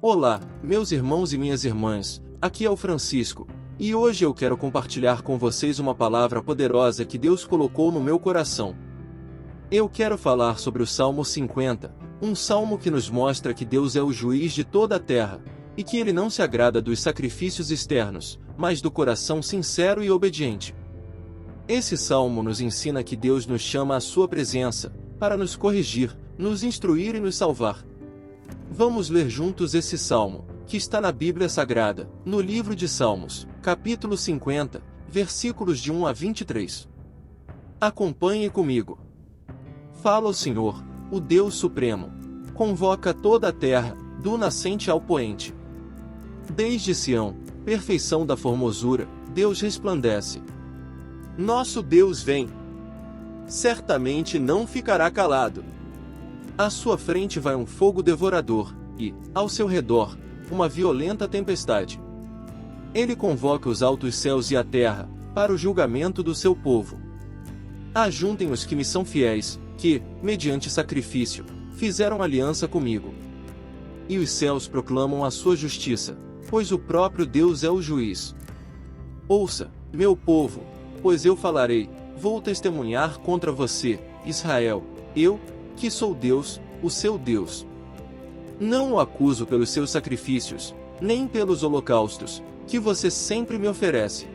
Olá, meus irmãos e minhas irmãs, aqui é o Francisco, e hoje eu quero compartilhar com vocês uma palavra poderosa que Deus colocou no meu coração. Eu quero falar sobre o Salmo 50, um salmo que nos mostra que Deus é o juiz de toda a terra, e que Ele não se agrada dos sacrifícios externos, mas do coração sincero e obediente. Esse salmo nos ensina que Deus nos chama à sua presença, para nos corrigir, nos instruir e nos salvar. Vamos ler juntos esse salmo, que está na Bíblia Sagrada, no livro de Salmos, capítulo 50, versículos de 1 a 23. Acompanhe comigo. Fala o Senhor, o Deus Supremo. Convoca toda a terra, do nascente ao poente. Desde Sião, perfeição da formosura, Deus resplandece. Nosso Deus vem. Certamente não ficará calado. À sua frente vai um fogo devorador, e, ao seu redor, uma violenta tempestade. Ele convoca os altos céus e a terra, para o julgamento do seu povo. Ajuntem os que me são fiéis, que, mediante sacrifício, fizeram aliança comigo. E os céus proclamam a sua justiça, pois o próprio Deus é o juiz. Ouça, meu povo, pois eu falarei, vou testemunhar contra você, Israel, eu, que sou Deus, o seu Deus. Não o acuso pelos seus sacrifícios, nem pelos holocaustos, que você sempre me oferece.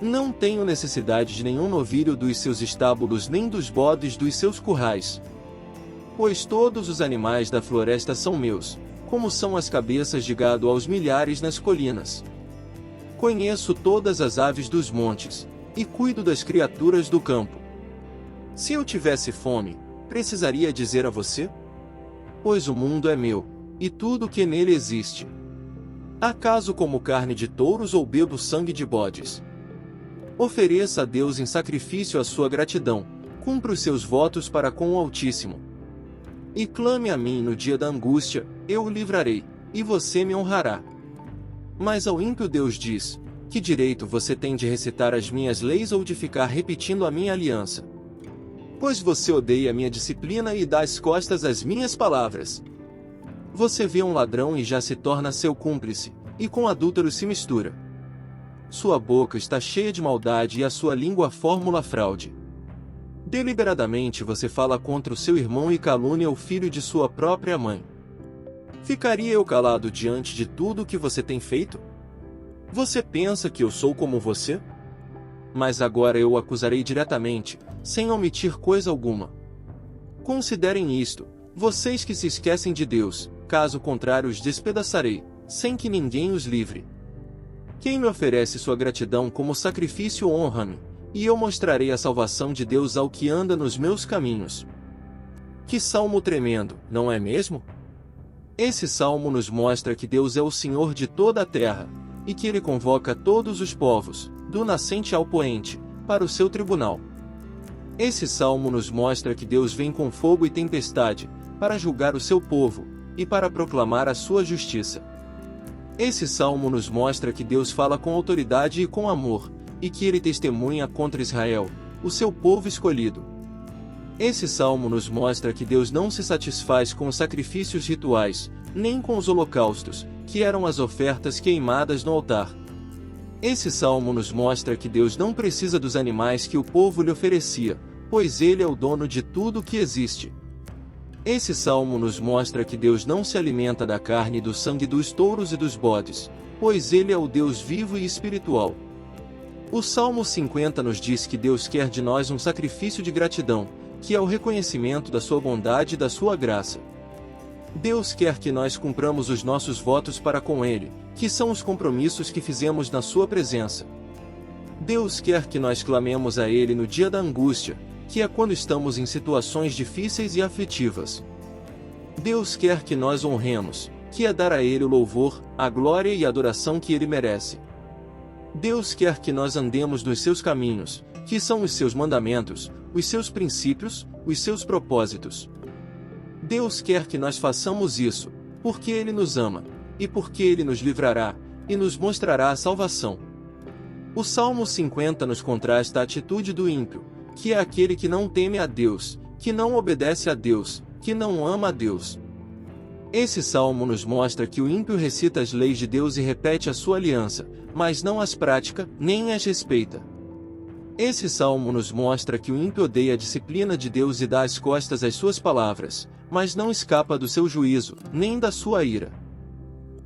Não tenho necessidade de nenhum novilho dos seus estábulos nem dos bodes dos seus currais. Pois todos os animais da floresta são meus, como são as cabeças de gado aos milhares nas colinas. Conheço todas as aves dos montes, e cuido das criaturas do campo. Se eu tivesse fome, precisaria dizer a você? Pois o mundo é meu, e tudo o que nele existe. Acaso como carne de touros ou bebo sangue de bodes? Ofereça a Deus em sacrifício a sua gratidão, cumpra os seus votos para com o Altíssimo. E clame a mim no dia da angústia, eu o livrarei, e você me honrará. Mas ao ímpio Deus diz, que direito você tem de recitar as minhas leis ou de ficar repetindo a minha aliança? Pois você odeia a minha disciplina e dá as costas às minhas palavras. Você vê um ladrão e já se torna seu cúmplice, e com adúltero se mistura. Sua boca está cheia de maldade e a sua língua formula fraude. Deliberadamente você fala contra o seu irmão e calúnia o filho de sua própria mãe. Ficaria eu calado diante de tudo o que você tem feito? Você pensa que eu sou como você? Mas agora eu o acusarei diretamente, sem omitir coisa alguma. Considerem isto, vocês que se esquecem de Deus, caso contrário os despedaçarei, sem que ninguém os livre. Quem me oferece sua gratidão como sacrifício honra-me, e eu mostrarei a salvação de Deus ao que anda nos meus caminhos. Que salmo tremendo, não é mesmo? Esse salmo nos mostra que Deus é o Senhor de toda a terra, e que Ele convoca todos os povos, do nascente ao poente, para o seu tribunal. Esse salmo nos mostra que Deus vem com fogo e tempestade, para julgar o seu povo, e para proclamar a sua justiça. Esse salmo nos mostra que Deus fala com autoridade e com amor, e que Ele testemunha contra Israel, o seu povo escolhido. Esse salmo nos mostra que Deus não se satisfaz com os sacrifícios rituais, nem com os holocaustos, que eram as ofertas queimadas no altar. Esse salmo nos mostra que Deus não precisa dos animais que o povo lhe oferecia, pois Ele é o dono de tudo o que existe. Esse salmo nos mostra que Deus não se alimenta da carne e do sangue dos touros e dos bodes, pois Ele é o Deus vivo e espiritual. O Salmo 50 nos diz que Deus quer de nós um sacrifício de gratidão, que é o reconhecimento da sua bondade e da sua graça. Deus quer que nós cumpramos os nossos votos para com Ele, que são os compromissos que fizemos na sua presença. Deus quer que nós clamemos a Ele no dia da angústia, que é quando estamos em situações difíceis e aflitivas. Deus quer que nós honremos, que é dar a Ele o louvor, a glória e a adoração que Ele merece. Deus quer que nós andemos nos seus caminhos, que são os seus mandamentos, os seus princípios, os seus propósitos. Deus quer que nós façamos isso, porque Ele nos ama, e porque Ele nos livrará, e nos mostrará a salvação. O Salmo 50 nos contrasta a atitude do ímpio, que é aquele que não teme a Deus, que não obedece a Deus, que não ama a Deus. Esse salmo nos mostra que o ímpio recita as leis de Deus e repete a sua aliança, mas não as pratica, nem as respeita. Esse salmo nos mostra que o ímpio odeia a disciplina de Deus e dá as costas às suas palavras, mas não escapa do seu juízo, nem da sua ira.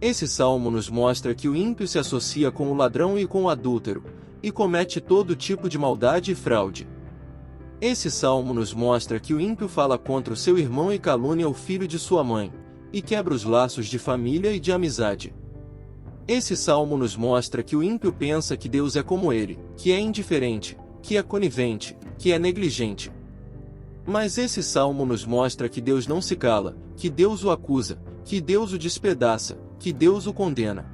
Esse salmo nos mostra que o ímpio se associa com o ladrão e com o adúltero, e comete todo tipo de maldade e fraude. Esse salmo nos mostra que o ímpio fala contra o seu irmão e calúnia o filho de sua mãe, e quebra os laços de família e de amizade. Esse salmo nos mostra que o ímpio pensa que Deus é como ele, que é indiferente, que é conivente, que é negligente. Mas esse salmo nos mostra que Deus não se cala, que Deus o acusa, que Deus o despedaça, que Deus o condena.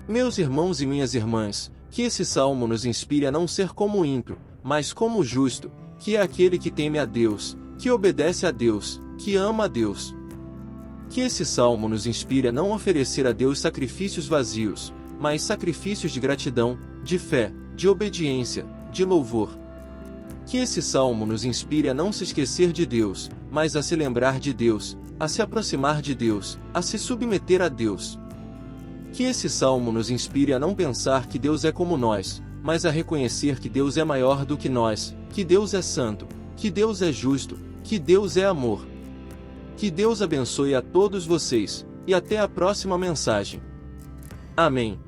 Meus irmãos e minhas irmãs, que esse salmo nos inspire a não ser como o ímpio, mas como o justo, que é aquele que teme a Deus, que obedece a Deus, que ama a Deus. Que esse salmo nos inspire a não oferecer a Deus sacrifícios vazios, mas sacrifícios de gratidão, de fé, de obediência, de louvor. Que esse salmo nos inspire a não se esquecer de Deus, mas a se lembrar de Deus, a se aproximar de Deus, a se submeter a Deus. Que esse salmo nos inspire a não pensar que Deus é como nós, mas a reconhecer que Deus é maior do que nós, que Deus é santo, que Deus é justo, que Deus é amor. Que Deus abençoe a todos vocês, e até a próxima mensagem. Amém.